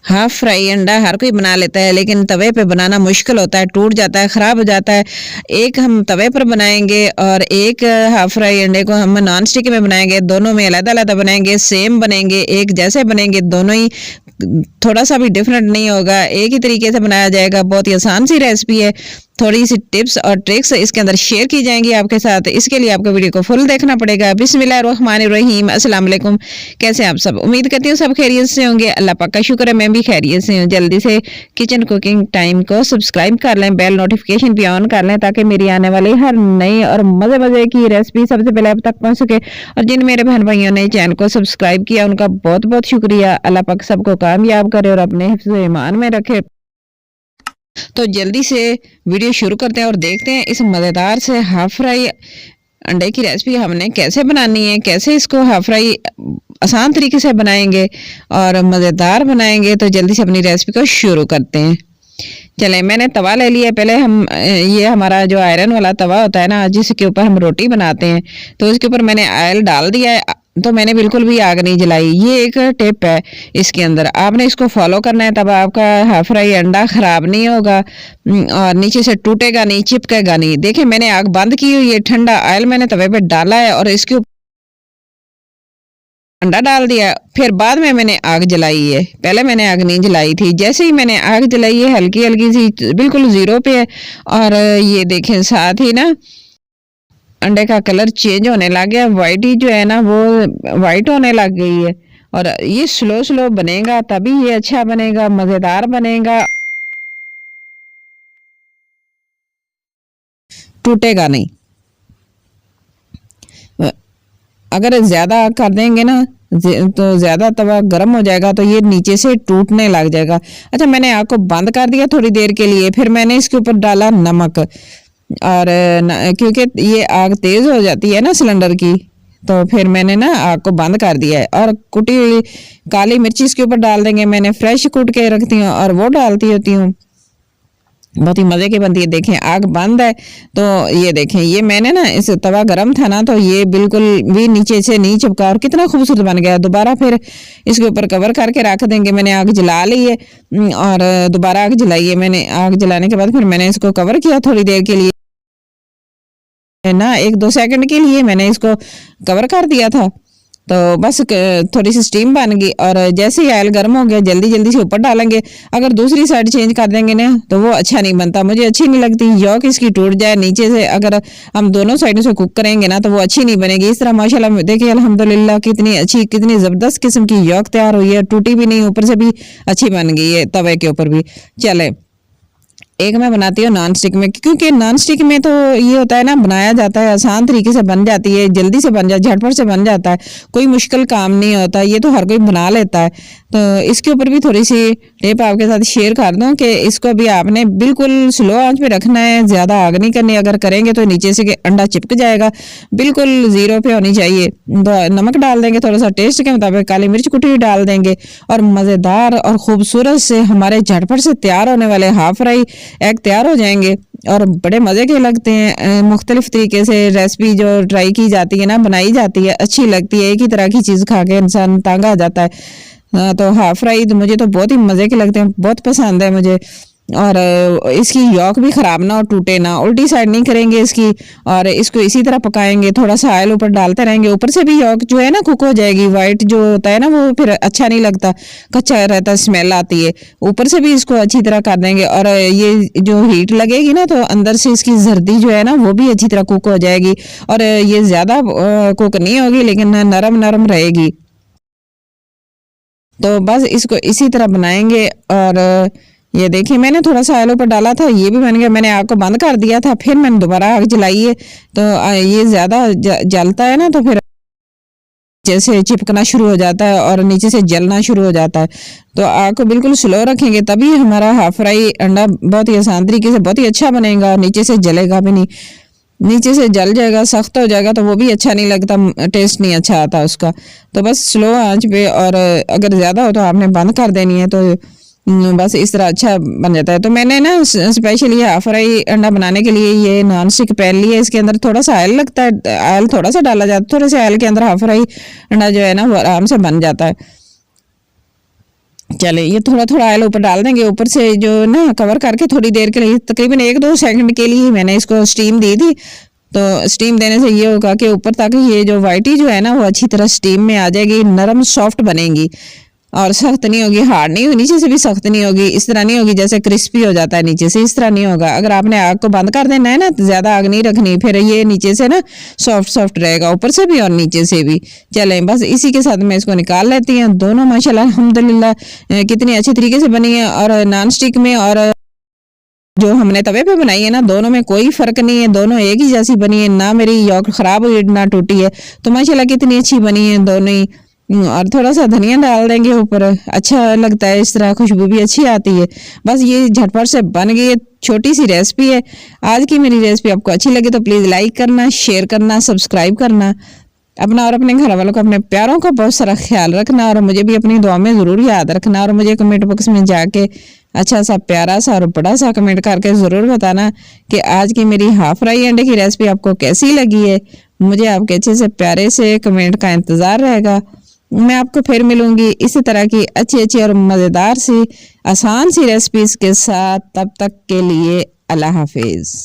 Half fry अंडा हर कोई बना लेता है, लेकिन तवे पे बनाना मुश्किल होता है, टूट जाता है, ख़राब हो जाता है। एक हम तवे पर बनाएंगे और एक हाफ फ्राई अंडे को हम नॉन स्टिक में बनाएंगे। दोनों में अलग-अलग बनाएंगे, सेम बनेंगे, एक जैसे बनेंगे, दोनों ही थोड़ा सा भी डिफरेंट नहीं होगा, एक ही तरीके से बनाया जाएगा। बहुत ही आसान सी रेसिपी है। थोड़ी सी टिप्स और ट्रिक्स इसके अंदर शेयर की जाएंगी आपके साथ। इसके लिए आपको वीडियो को फुल देखना पड़ेगा। बिस्मिल्लाहिर्रहमानिर्रहीम, अस्सलाम वालेकुम। कैसे आप सब? उम्मीद करती हूँ सब खैरियत से होंगे। अल्लाह पाक का शुक्र है मैं भी खैरियत से हूँ। जल्दी से किचन कुकिंग टाइम को सब्सक्राइब कर लें, बेल नोटिफिकेशन भी ऑन कर लें, ताकि मेरी आने वाली हर नई और मजे मजे की रेसिपी सबसे पहले आप तक पहुंच सके। और जिन मेरे बहन भाइयों ने चैनल को सब्सक्राइब किया उनका बहुत बहुत शुक्रिया। अल्लाह पाक सबको कामयाब करे और अपने हिफ्ज़ ईमान में रखे। तो जल्दी से वीडियो शुरू करते हैं और देखते हैं इस मज़ेदार से हाफ फ्राई अंडे की रेसिपी हमने कैसे बनानी है, कैसे इसको हाफ फ्राई आसान तरीके से बनाएंगे और मज़ेदार बनाएंगे। तो जल्दी से अपनी रेसिपी को शुरू करते हैं। चलें, मैंने तवा ले लिया। पहले हम ये हमारा जो आयरन वाला तवा होता है ना, जिसके ऊपर हम रोटी बनाते हैं, तो इसके ऊपर मैंने ऑयल डाल दिया है। तो मैंने बिल्कुल भी आग नहीं जलाई। ये एक टिप है इसके अंदर, आपने इसको फॉलो करना है, तब आपका हाफ फ्राई अंडा खराब नहीं होगा और नीचे से टूटेगा नहीं, चिपकेगा नहीं। देखिए मैंने आग बंद की हुई है, ठंडा ऑयल मैंने तवे पे डाला है और इसके ऊपर अंडा डाल दिया। फिर बाद में मैंने आग जलाई है, पहले मैंने आग नहीं जलाई थी। जैसे ही मैंने आग जलाई है, हल्की हल्की सी बिल्कुल जीरो पे है और ये देखें साथ ही ना अंडे का कलर चेंज होने लग गया। वाइट ही जो है ना वो वाइट होने लग गई है और ये स्लो स्लो बनेगा तभी ये अच्छा बनेगा, मज़ेदार बनेगा, टूटेगा नहीं। अगर ज़्यादा कर देंगे ना तो ज़्यादा तवा गर्म हो जाएगा तो ये नीचे से टूटने लग जाएगा। अच्छा, मैंने आग को बंद कर दिया थोड़ी देर के लिए। फिर मैंने इसके ऊपर डाला नमक और क्योंकि ये आग तेज़ हो जाती है ना सिलेंडर की, तो फिर मैंने ना आग को बंद कर दिया है। और कुटी हुई काली मिर्ची इसके ऊपर डाल देंगे। मैंने फ्रेश कूट के रखती हूँ और वो डालती होती हूँ, बहुत ही मज़े की बनती है। देखें आग बंद है तो ये देखें, ये मैंने ना इस तवा गरम था ना तो ये बिल्कुल भी नीचे से नहीं चिपका और कितना खूबसूरत बन गया। दोबारा फिर इसके ऊपर कवर करके रख देंगे। मैंने आग जला ली है और दोबारा आग जलाई है। मैंने आग जलाने के बाद फिर मैंने इसको कवर किया थोड़ी देर के लिए ना, 1-2 सेकंड के लिए मैंने इसको कवर कर दिया था। तो बस थोड़ी सी स्टीम बन गई और जैसे ही ऑयल गर्म हो गया जल्दी जल्दी से ऊपर डालेंगे। अगर दूसरी साइड चेंज कर देंगे ना तो वो अच्छा नहीं बनता, मुझे अच्छी नहीं लगती। यॉक इसकी टूट जाए नीचे से, अगर हम दोनों साइडों से कुक करेंगे ना तो वो अच्छी नहीं बनेगी। इस तरह माशाल्लाह देखिए अल्हम्दुलिल्लाह कितनी अच्छी, कितनी ज़बरदस्त किस्म की यॉक तैयार हुई है, टूटी भी नहीं, ऊपर से भी अच्छी बन गई है तवे के ऊपर भी। चले, एक मैं बनाती हूँ नॉन स्टिक में, क्योंकि नॉन स्टिक में तो ये होता है ना, बनाया जाता है, आसान तरीके से बन जाती है, जल्दी से बन जाता है, झटपट से बन जाता है, कोई मुश्किल काम नहीं होता, ये तो हर कोई बना लेता है। तो इसके ऊपर भी थोड़ी सी टिप आपके साथ शेयर कर दूँ कि इसको भी आपने बिल्कुल स्लो आंच पे रखना है, ज़्यादा आग नहीं करनी। अगर करेंगे तो नीचे से अंडा चिपक जाएगा, बिल्कुल ज़ीरो पे होनी चाहिए। तो नमक डाल देंगे, थोड़ा सा टेस्ट के मुताबिक काली मिर्च कुटी हुई डाल देंगे और मज़ेदार और ख़ूबसूरत से हमारे झटपट से तैयार होने वाले हाफ फ्राई एग तैयार हो जाएंगे और बड़े मज़े के लगते हैं। मुख्तलिफ तरीके से रेसिपी जो ट्राई की जाती है ना, बनाई जाती है, अच्छी लगती है। एक ही तरह की चीज़ खा के इंसान तंग आ जाता है। तो हाफ फ्राई तो मुझे तो बहुत ही मज़े के लगते हैं, बहुत पसंद है मुझे। और इसकी यॉक भी ख़राब ना और टूटे ना, उल्टी साइड नहीं करेंगे इसकी और इसको इसी तरह पकाएंगे। थोड़ा सा ऑयल ऊपर डालते रहेंगे, ऊपर से भी यॉक जो है ना कुक हो जाएगी। वाइट जो होता है ना वो फिर अच्छा नहीं लगता, कच्चा रहता, स्मेल आती है। ऊपर से भी इसको अच्छी तरह कर देंगे और ये जो हीट लगेगी ना तो अंदर से इसकी जर्दी जो है ना वो भी अच्छी तरह कुक हो जाएगी और ये ज़्यादा कुक नहीं होगी लेकिन नरम नरम रहेगी। तो बस इसको इसी तरह बनाएंगे और ये देखिए मैंने थोड़ा सा ऑयल ऊपर डाला था, ये भी बन गया। मैंने आग को बंद कर दिया था, फिर मैंने दोबारा आग जलाई है। तो ये ज़्यादा जलता है ना तो फिर जैसे चिपकना शुरू हो जाता है और नीचे से जलना शुरू हो जाता है। तो आग को बिल्कुल स्लो रखेंगे तभी हमारा हाफ फ्राई अंडा बहुत ही आसान तरीके से बहुत ही अच्छा बनेगा, नीचे से जलेगा भी नहीं। नीचे से जल जाएगा, सख्त हो जाएगा तो वो भी अच्छा नहीं लगता, टेस्ट नहीं अच्छा आता उसका। तो बस स्लो आंच पे, और अगर ज़्यादा हो तो आपने बंद कर देनी है। तो बस इस तरह अच्छा बन जाता है। तो मैंने ना स्पेशली हाफ फ्राई अंडा बनाने के लिए ये नॉन स्टिक पैन लिया। इसके अंदर थोड़ा सा ऑयल लगता है, ऑयल थोड़ा सा डाला जाता है, थोड़े से ऑयल के अंदर हाफ फ्राई अंडा जो है ना वो आराम से बन जाता है। चले ये थोड़ा थोड़ा ऑयल ऊपर डाल देंगे, ऊपर से जो ना कवर करके थोड़ी देर के लिए, तकरीबन 1-2 सेकंड के लिए मैंने इसको स्टीम दी थी। तो स्टीम देने से ये होगा कि ऊपर तक ये जो वाइटी जो है ना वो अच्छी तरह स्टीम में आ जाएगी, नरम सॉफ्ट बनेगी और सख्त नहीं होगी, हार्ड नहीं होगी, नीचे से भी सख्त नहीं होगी। इस तरह नहीं होगी जैसे क्रिस्पी हो जाता है नीचे से, इस तरह नहीं होगा। अगर आपने आग को बंद कर देना है ना तो ज़्यादा आग नहीं रखनी, फिर ये नीचे से ना सॉफ्ट सॉफ्ट रहेगा, ऊपर से भी और नीचे से भी। चलें बस इसी के साथ मैं इसको निकाल लेती हूँ। दोनों माशाल्लाह अल्हम्दुलिल्लाह कितनी अच्छी तरीके से बनी है, और नॉन स्टिक में और जो हमने तवे पे बनाई है ना, दोनों में कोई फर्क नहीं है, दोनों एक ही जैसी बनी है, ना मेरी यॉक खराब हुई ना टूटी है। तो माशाल्लाह कितनी अच्छी बनी है दोनों ही। और थोड़ा सा धनिया डाल देंगे ऊपर, अच्छा लगता है, इस तरह खुशबू भी अच्छी आती है। बस ये झटपट से बन गई है, छोटी सी रेसिपी है। आज की मेरी रेसिपी आपको अच्छी लगी तो प्लीज़ लाइक करना, शेयर करना, सब्सक्राइब करना। अपना और अपने घर वालों को, अपने प्यारों का बहुत सारा ख्याल रखना, और मुझे भी अपनी दुआ में ज़रूर याद रखना। और मुझे कमेंट बॉक्स में जाके अच्छा सा प्यारा सा और बड़ा सा कमेंट करके ज़रूर बताना कि आज की मेरी हाफ फ्राई अंडे की रेसिपी आपको कैसी लगी है। मुझे आपके अच्छे से प्यारे से कमेंट का इंतज़ार रहेगा। मैं आपको फिर मिलूंगी इसी तरह की अच्छी अच्छी और मज़ेदार सी आसान सी रेसिपीज़ के साथ। तब तक के लिए अल्लाह हाफिज़।